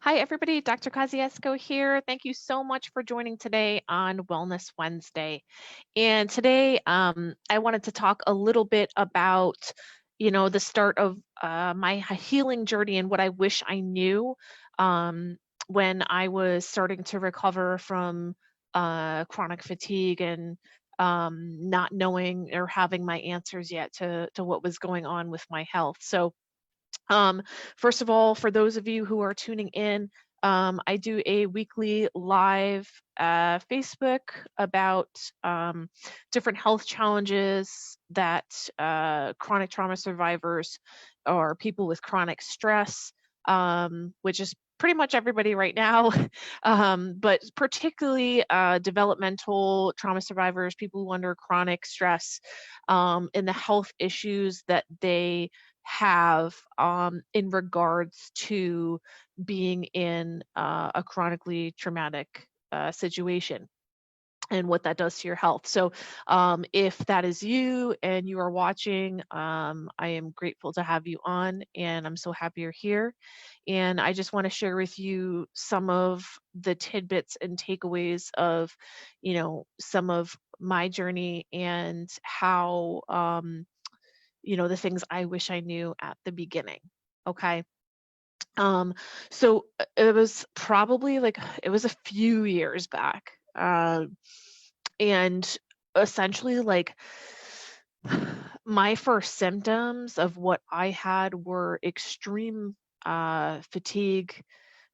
Hi, everybody. Dr. Kosciuszko here. Thank you so much for joining today on Wellness Wednesday. And today, I wanted to talk a little bit about, the start of my healing journey and what I wish I knew um, when I was starting to recover from chronic fatigue and not knowing or having my answers yet to what was going on with my health. So, um, first of all, for those of you who are tuning in, I do a weekly live Facebook about different health challenges that chronic trauma survivors or people with chronic stress, which is pretty much everybody right now, but particularly developmental trauma survivors, people who under chronic stress, and the health issues that they have in regards to being in a chronically traumatic situation and what that does to your health. So, if that is you and you are watching, I am grateful to have you on, and I'm so happy you're here. And I just want to share with you some of the tidbits and takeaways of, some of my journey and how the things I wish I knew at the beginning. Okay. Um, so it was probably like it was a few years back. And essentially like my first symptoms of what I had were extreme fatigue,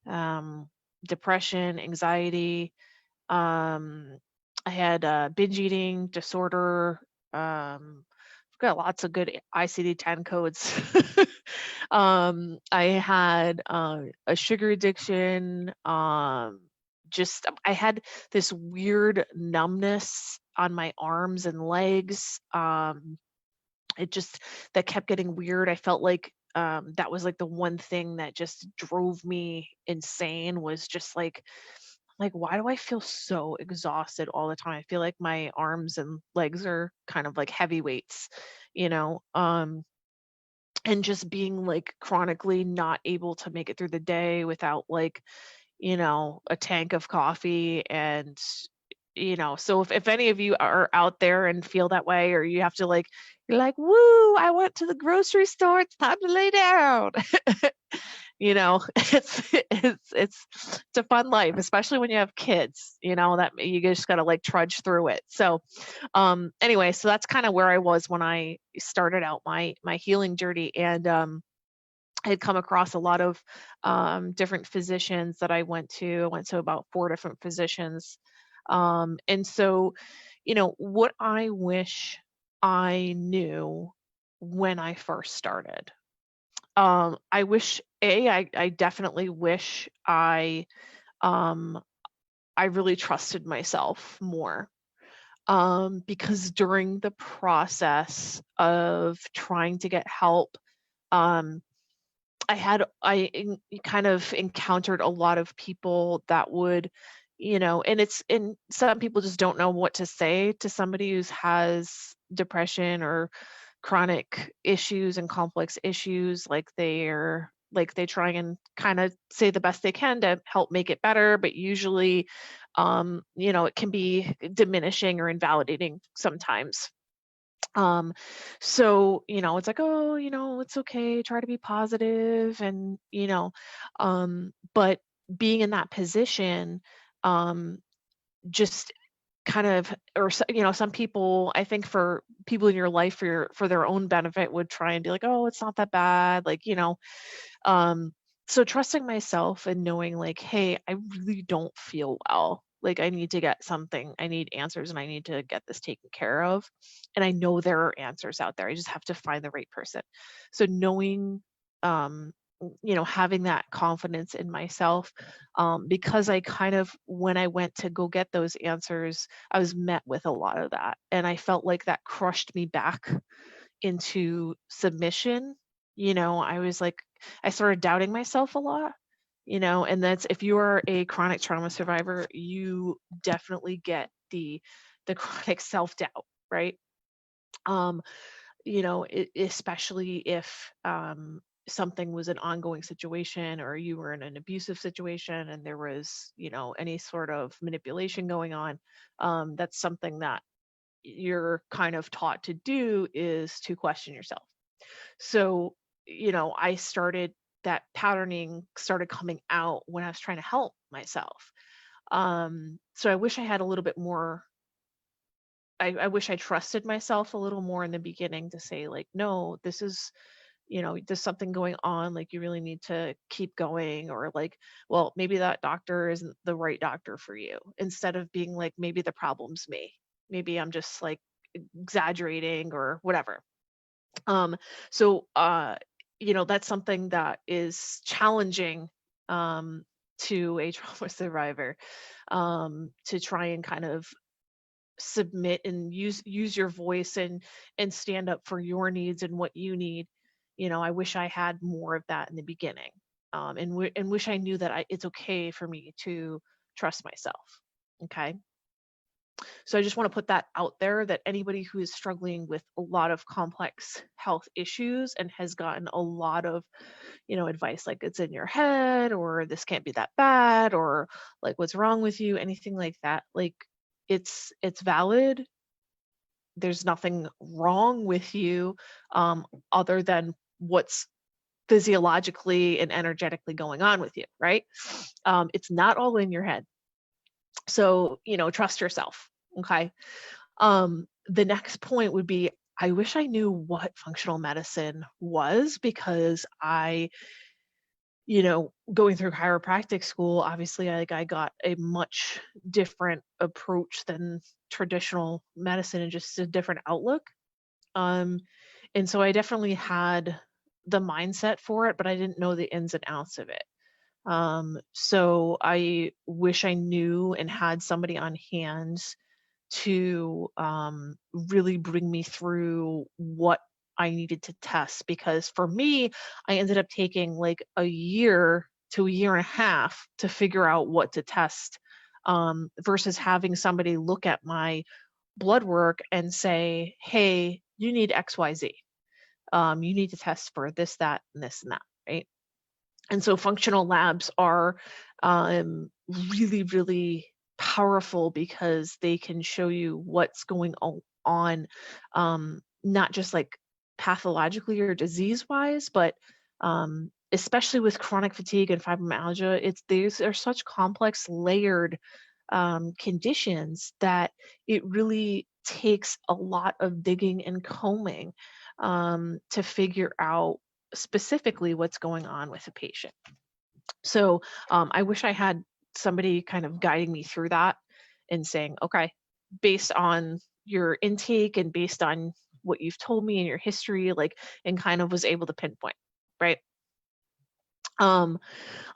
um, depression, anxiety. Um, I had binge eating disorder. I've got lots of good ICD-10 codes. I had a sugar addiction. Just I had this weird numbness on my arms and legs. It just that kept getting weird. I felt like that was like the one thing that just drove me insane was just like why do I feel so exhausted all the time? I feel like my arms and legs are kind of like heavyweights, you know. And just being like chronically not able to make it through the day without like, a tank of coffee and so if any of you are out there and feel that way or you have to like you're like, "Woo, I went to the grocery store, it's time to lay down." It's a fun life, especially when you have kids, that you just got to like trudge through it. So, anyway, so that's kind of where I was when I started out my healing journey and I had come across a lot of different physicians that I went to. I went to about four different physicians. And so, what I wish I knew when I first started. I wish I definitely wish um I really trusted myself more. Because during the process of trying to get help, um kind of encountered a lot of people that would, and some people just don't know what to say to somebody who has depression or chronic issues and complex issues. Like they try and kind of say the best they can to help make it better, but usually, it can be diminishing or invalidating sometimes. um, so, it's like, "Oh, it's okay, try to be positive," and, but being in that position, um, just kind of or s some people, I think for people in your life for their own benefit would try and be like, "Oh, it's not that bad," like, um, so trusting myself and knowing like, "Hey, I really don't feel well. Like I need to get something. I need answers and I need to get this taken care of." And I know there are answers out there. I just have to find the right person. So knowing having that confidence in myself, because I kind of when I went to go get those answers, I was met with a lot of that. And I felt like that crushed me back into submission. I was like I started doubting myself a lot, and that's if you are a chronic trauma survivor, you definitely get the chronic self-doubt, right? Um, especially if something was an ongoing situation, or you were in an abusive situation and there was, any sort of manipulation going on, that's something that you're kind of taught to do, is to question yourself. So, I started that patterning started coming out when I was trying to help myself. So I wish I had a little bit more. I wish I trusted myself a little more in the beginning to say, like, no, this is, there's something going on. Like, you really need to keep going, or like, well, maybe that doctor isn't the right doctor for you, instead of being like, maybe the problem's me. Maybe I'm just like exaggerating or whatever. Um, so, that's something that is challenging, um, to a trauma survivor, to try and kind of submit and use your voice and stand up for your needs and what you need. I wish I had more of that in the beginning, and wish I knew that it's okay for me to trust myself. Okay. So I just want to put that out there, that anybody who is struggling with a lot of complex health issues and has gotten a lot of, advice like it's in your head, or this can't be that bad, or like what's wrong with you, anything like that, like it's valid. There's nothing wrong with you, other than what's physiologically and energetically going on with you, right? It's not all in your head. So, trust yourself. Okay. The next point would be, I wish I knew what functional medicine was, because going through chiropractic school, obviously I got a much different approach than traditional medicine, and just a different outlook. Um, and so I definitely had the mindset for it, but I didn't know the ins and outs of it. So I wish I knew and had somebody on hand to really bring me through what I needed to test. Because for me, I ended up taking like a year to a year and a half to figure out what to test, versus having somebody look at my blood work and say, hey, you need XYZ. You need to test for this, that, and this and that, right? And so functional labs are, really, really powerful, because they can show you what's going on, not just like pathologically or disease wise, but especially with chronic fatigue and fibromyalgia, these are such complex, layered, conditions, that it really takes a lot of digging and combing, to figure out specifically what's going on with a patient. So I wish I had somebody kind of guiding me through that and saying, okay, based on your intake and based on what you've told me in your history, like, and kind of was able to pinpoint, right? Um,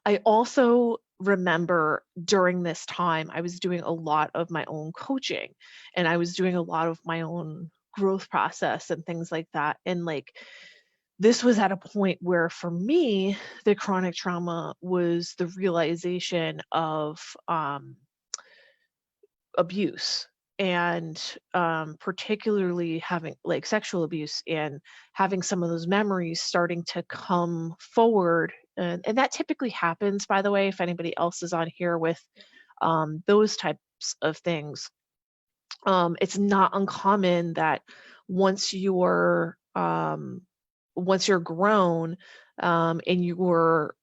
I also remember during this time, I was doing a lot of my own coaching, and I was doing a lot of my own growth process and things like that. And like, this was at a point where for me, the chronic trauma was the realization of abuse, and particularly having like sexual abuse, and having some of those memories starting to come forward. And that typically happens, by the way, if anybody else is on here with those types of things. It's not uncommon that once you're once you're grown, and you're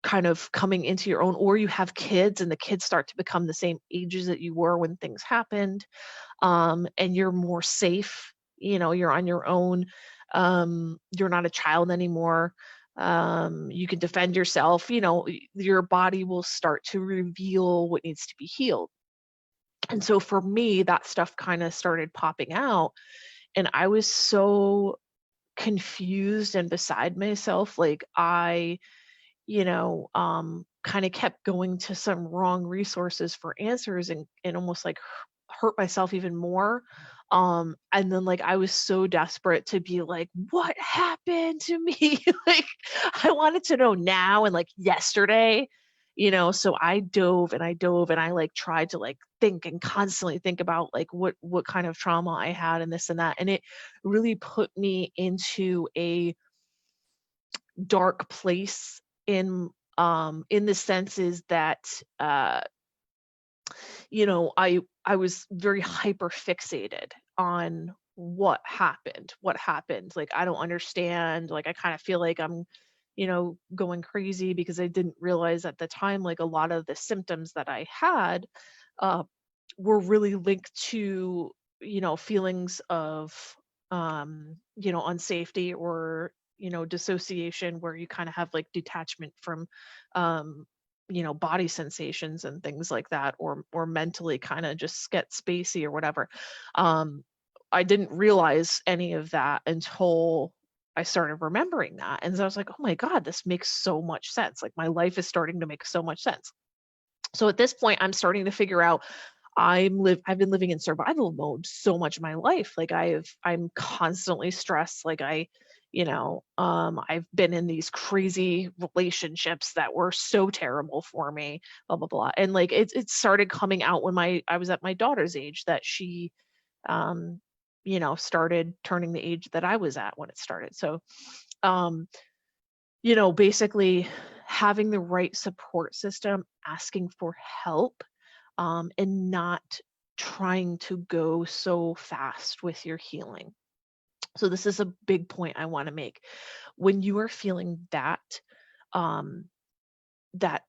kind of coming into your own, or you have kids and the kids start to become the same ages that you were when things happened, and you're more safe, you're on your own, you're not a child anymore, you can defend yourself, your body will start to reveal what needs to be healed. And so for me, that stuff kind of started popping out, and I was so confused and beside myself. Like, I kind of kept going to some wrong resources for answers, and almost like hurt myself even more. And then like I was so desperate to be like, what happened to me? Like, I wanted to know now and like yesterday, so I dove and I like tried to like think and constantly think about like what kind of trauma I had and this and that. And it really put me into a dark place in the sense is that, I was very hyper fixated on what happened. Like, I don't understand. Like, I kind of feel like I'm, going crazy because I didn't realize at the time, like, a lot of the symptoms that I had uh, were really linked to, feelings of, unsafety or, dissociation, where you kind of have like detachment from, um, body sensations and things like that, or mentally kind of just get spacey or whatever. Um, I didn't realize any of that until I started remembering that. And so I was like, oh my God, this makes so much sense. Like, my life is starting to make so much sense. So at this point, I'm starting to figure out I've been living in survival mode so much of my life. Like, I'm constantly stressed. Like, I've been in these crazy relationships that were so terrible for me, blah blah blah. And like, it started coming out when I was at my daughter's age, that she um started turning the age that I was at when it started. So um basically having the right support system, asking for help, and not trying to go so fast with your healing. So this is a big point I want to make. When you are feeling um, that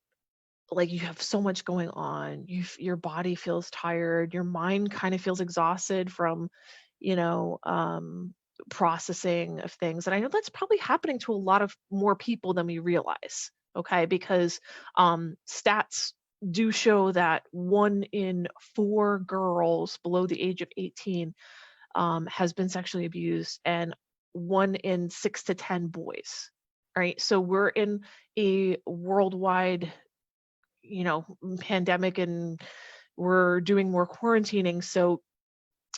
like you have so much going on, your body feels tired, your mind kind of feels exhausted from, you know, um, processing of things. And I know that's probably happening to a lot of more people than we realize. Okay, because stats do show that 1 in 4 girls below the age of 18 has been sexually abused, and 1 in 6 to 10 boys. Right, so we're in a worldwide, pandemic, and we're doing more quarantining. So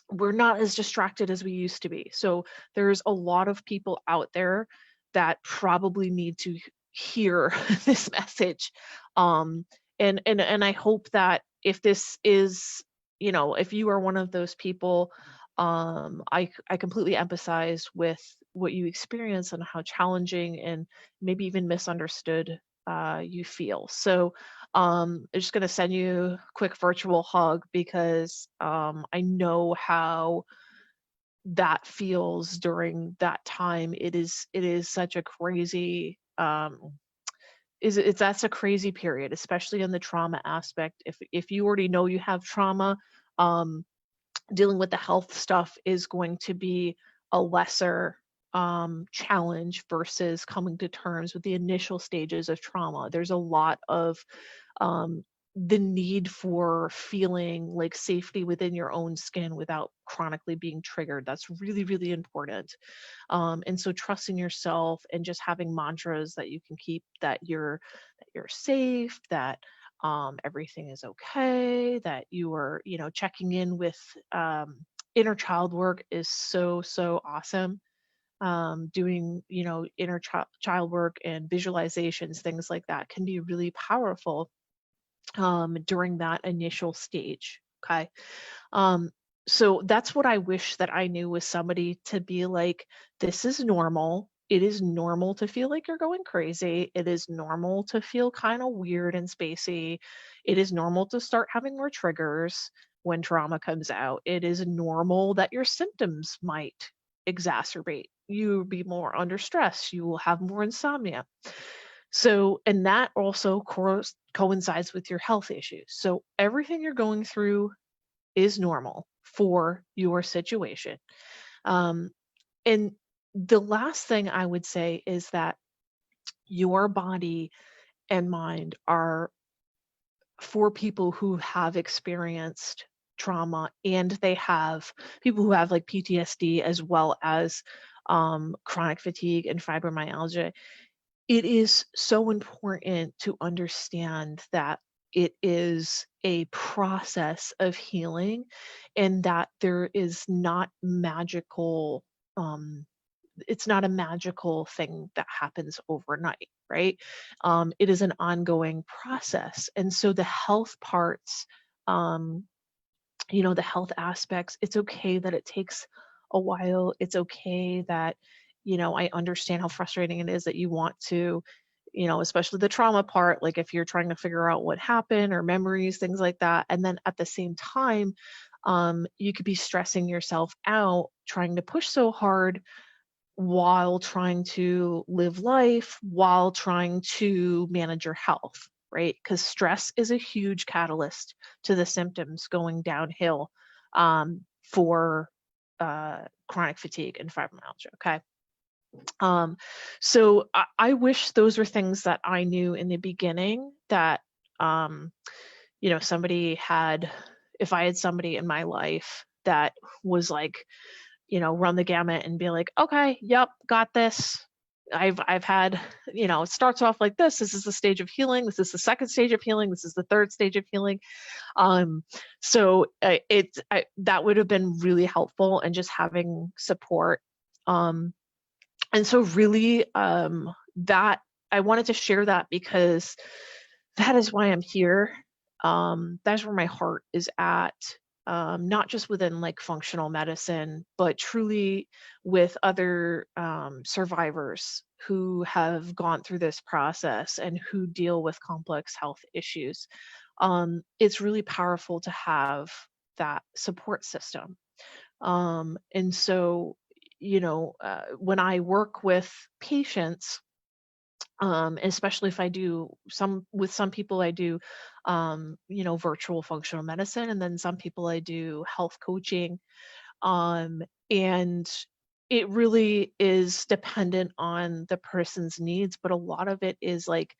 we're not as distracted as we used to be. So there's a lot of people out there that probably need to hear this message. Um, and I hope that if this is, if you are one of those people, I completely empathize with what you experience and how challenging and maybe even misunderstood you feel. So I'm just going to send you a quick virtual hug, because I know how that feels during that time. It is such a crazy it's that's a crazy period, especially in the trauma aspect. If you already know you have trauma, um dealing with the health stuff is going to be a lesser challenge versus coming to terms with the initial stages of trauma. There's a lot of um, the need for feeling like safety within your own skin without chronically being triggered. That's really, really important. And so trusting yourself and just having mantras that you can keep, that you're safe, that everything is okay, that you are, checking in with inner child work is so, so awesome. Doing, inner child work and visualizations, things like that can be really powerful during that initial stage. Okay. Um, so that's what I wish that I knew, was somebody to be like, this is normal. It is normal to feel like you're going crazy. It is normal to feel kind of weird and spacey. It is normal to start having more triggers when trauma comes out. It is normal that your symptoms might exacerbate. You'll be more under stress. You will have more insomnia. So, and that also coincides with your health issues. So, everything you're going through is normal for your situation. Um, and the last thing I would say is that your body and mind are for people who have experienced trauma, and they have people who have like PTSD, as well as chronic fatigue and fibromyalgia. It is so important to understand that it is a process of healing, and that there is not magical, um, it's not a magical thing that happens overnight, right? It is an ongoing process. And so the health parts, um, the health aspects, it's okay that it takes a while. It's okay that I understand how frustrating it is that you want to, especially the trauma part, like if you're trying to figure out what happened or memories, things like that. And then at the same time, you could be stressing yourself out trying to push so hard while trying to live life, while trying to manage your health, right? Because stress is a huge catalyst to the symptoms going downhill for chronic fatigue and fibromyalgia. Okay. Um, so I wish those were things that I knew in the beginning that, um, somebody had, if I had somebody in my life that was like, run the gamut and be like, okay, yep, got this. I've had, it starts off like this. This is the stage of healing. This is the second stage of healing. This is the third stage of healing. So that would have been really helpful, and just having support. And so really, that I wanted to share that because that is why I'm here. That's where my heart is at. Not just within like functional medicine, but truly with other survivors who have gone through this process and who deal with complex health issues. It's really powerful to have that support system. And so, when I work with patients, especially if I do some people I do, virtual functional medicine, and then some people I do health coaching. And it really is dependent on the person's needs, but a lot of it is like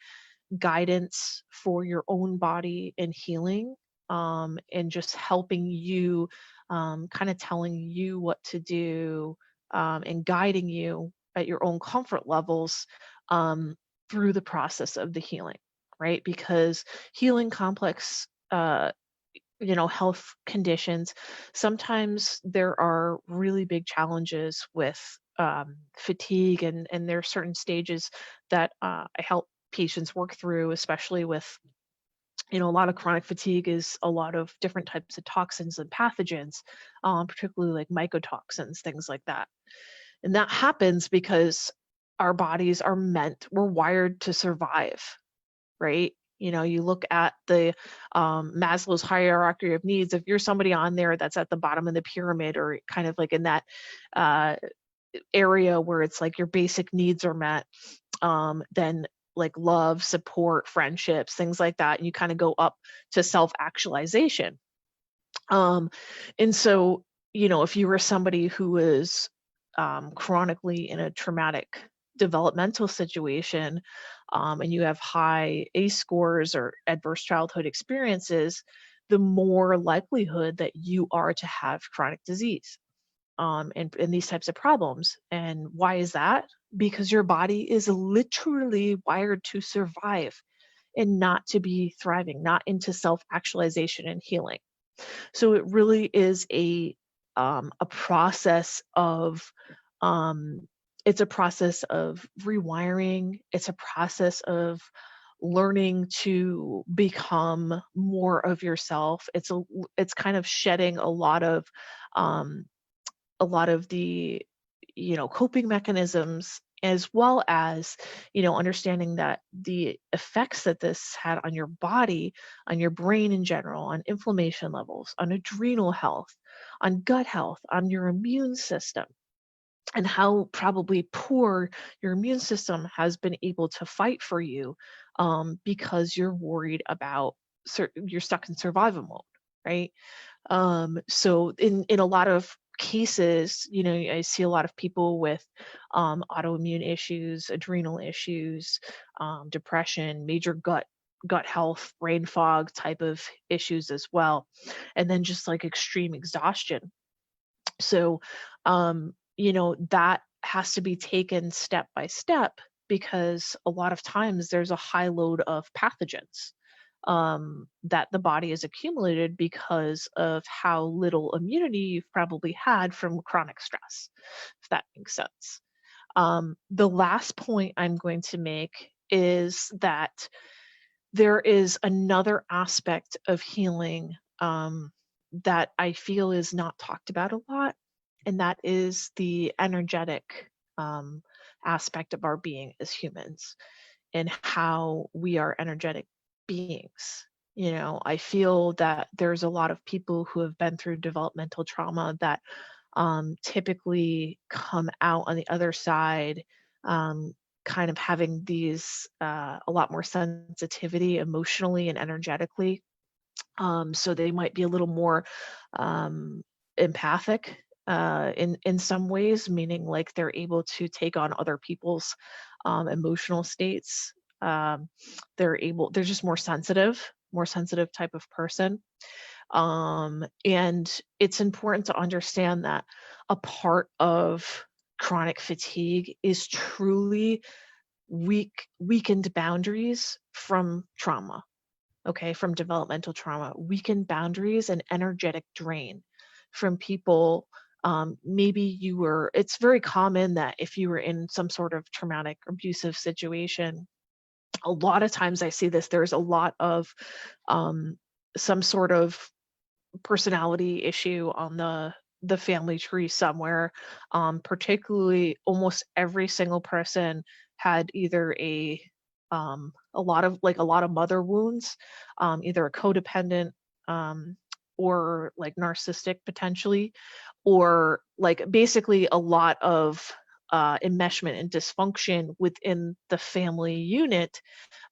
guidance for your own body and healing, and just helping you, kind of telling you what to do, and guiding you at your own comfort levels, um, through the process of the healing, right? Because healing complex, health conditions, sometimes there are really big challenges with fatigue, and there are certain stages that I help patients work through, especially with, a lot of chronic fatigue is a lot of different types of toxins and pathogens, particularly like mycotoxins, things like that. And that happens because our bodies we're wired to survive, right? You look at the Maslow's hierarchy of needs. If you're somebody on there that's at the bottom of the pyramid, or kind of like in that uh, area where it's like your basic needs are met, then like love, support, friendships, things like that, and you kind of go up to self-actualization. And so, if you were somebody who is chronically in a traumatic developmental situation, and you have high ACE scores or adverse childhood experiences, the more likelihood that you are to have chronic disease, and these types of problems. And why is that? Because your body is literally wired to survive and not to be thriving, not into self-actualization and healing. So it really is a process of, it's a process of rewiring. It's a process of learning to become more of yourself. It's kind of shedding um, a lot of the, coping mechanisms, as well as, understanding that the effects that this had on your body, on your brain in general, on inflammation levels, on adrenal health, on gut health, on your immune system, and how probably poor your immune system has been able to fight for you, because you're worried about you're stuck in survival mode, right? So in a lot of cases, I see a lot of people with autoimmune issues, adrenal issues, depression, major gut health, brain fog type of issues as well, and then just like extreme exhaustion. So, that has to be taken step by step, because a lot of times there's a high load of pathogens, that the body has accumulated because of how little immunity you've probably had from chronic stress, if that makes sense. The last point I'm going to make is that there is another aspect of healing, that I feel is not talked about a lot, and that is the energetic aspect of our being as humans and how we are energetic beings. I feel that there's a lot of people who have been through developmental trauma that typically come out on the other side, um, kind of having these a lot more sensitivity emotionally and energetically. So they might be a little more um, empathic in some ways, meaning like they're able to take on other people's emotional states. Um, they're just more sensitive type of person. And it's important to understand that a part of chronic fatigue is truly weakened boundaries from trauma, okay, from developmental trauma, weakened boundaries and energetic drain from people. Maybe it's very common that if you were in some sort of traumatic, abusive situation, a lot of times I see this, there's a lot of some sort of personality issue on the family tree somewhere. Particularly, almost every single person had either a lot of mother wounds, either a codependent, um, or like narcissistic potentially, or like basically a lot of enmeshment and dysfunction within the family unit,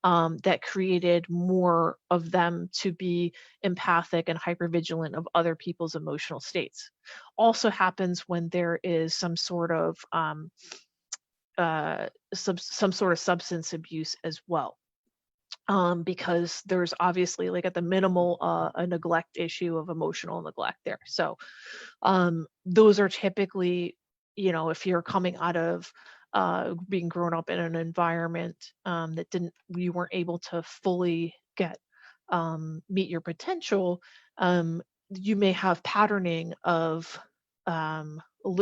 that created more of them to be empathic and hypervigilant of other people's emotional states. Also happens when there is some sort of some sort of substance abuse as well. Because there's obviously, like, at the minimal, a neglect issue of emotional neglect there. So those are typically, if you're coming out of being grown up in an environment that didn't, you weren't able to fully meet your potential, you may have patterning of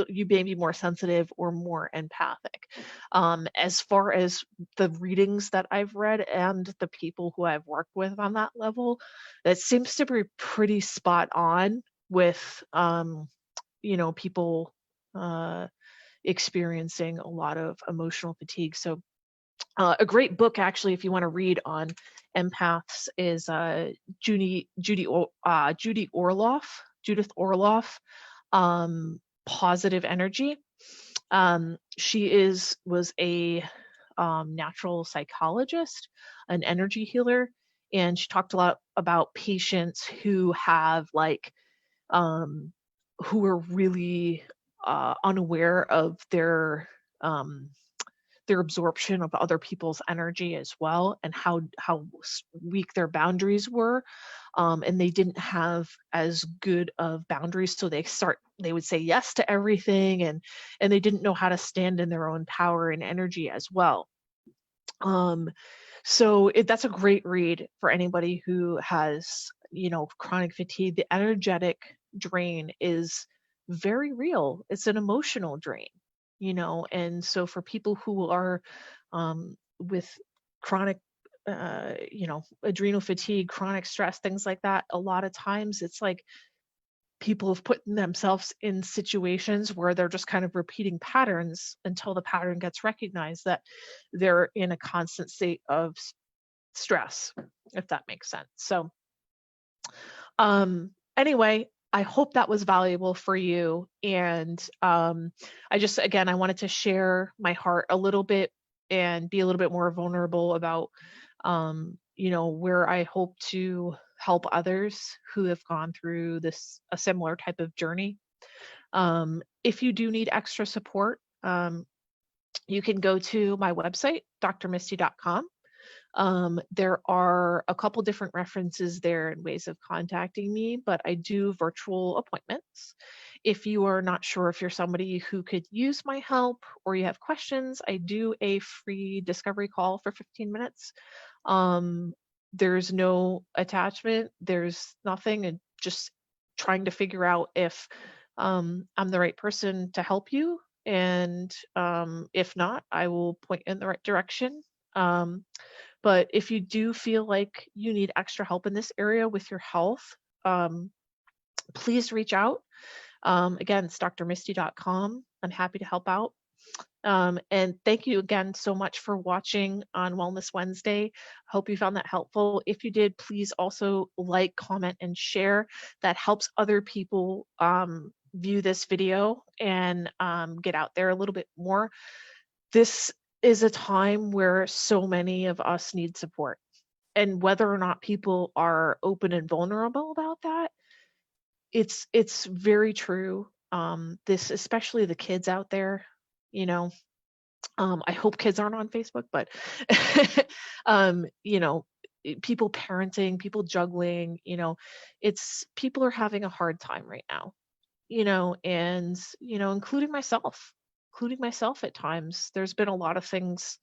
you may be more sensitive or more empathic. As far as the readings that I've read and the people who I've worked with on that level, that seems to be pretty spot on with people uh, experiencing a lot of emotional fatigue. So a great book, actually, if you want to read on empaths, is Judith Orloff, Positive Energy. She was a natural psychologist, an energy healer, and she talked a lot about patients who have um, who are really unaware of their absorption of other people's energy as well, and how weak their boundaries were, and they didn't have as good of boundaries, so they would say yes to everything, and they didn't know how to stand in their own power and energy as well. So that's a great read for anybody who has, chronic fatigue. The energetic drain is very real. It's an emotional drain, and so for people who are with chronic, adrenal fatigue, chronic stress, things like that, a lot of times it's like people have put themselves in situations where they're just kind of repeating patterns until the pattern gets recognized that they're in a constant state of stress, if that makes sense. So anyway, I hope that was valuable for you. And I wanted to share my heart a little bit and be a little bit more vulnerable about, where I hope to help others who have gone through a similar type of journey. If you do need extra support, you can go to my website, drmisty.com. There are a couple different references there and ways of contacting me, but I do virtual appointments. If you are not sure if you're somebody who could use my help or you have questions, I do a free discovery call for 15 minutes. There's no attachment, there's nothing, and just trying to figure out if I'm the right person to help you. And if not, I will point in the right direction. But if you do feel like you need extra help in this area with your health, please reach out. Again, it's drmisty.com. I'm happy to help out. And thank you again so much for watching on Wellness Wednesday. Hope you found that helpful. If you did, please also like, comment, and share. That helps other people view this video and get out there a little bit more. This is a time where so many of us need support. And whether or not people are open and vulnerable about that, it's very true. This, especially the kids out there, you know, I hope kids aren't on Facebook, but you know, people parenting, people juggling, it's people are having a hard time right now, and including myself at times. There's been a lot of things,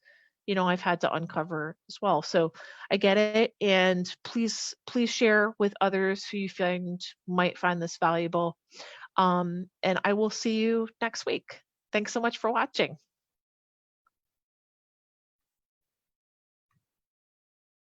I've had to uncover as well. So I get it, and please share with others who you might find this valuable. And I will see you next week. Thanks so much for watching.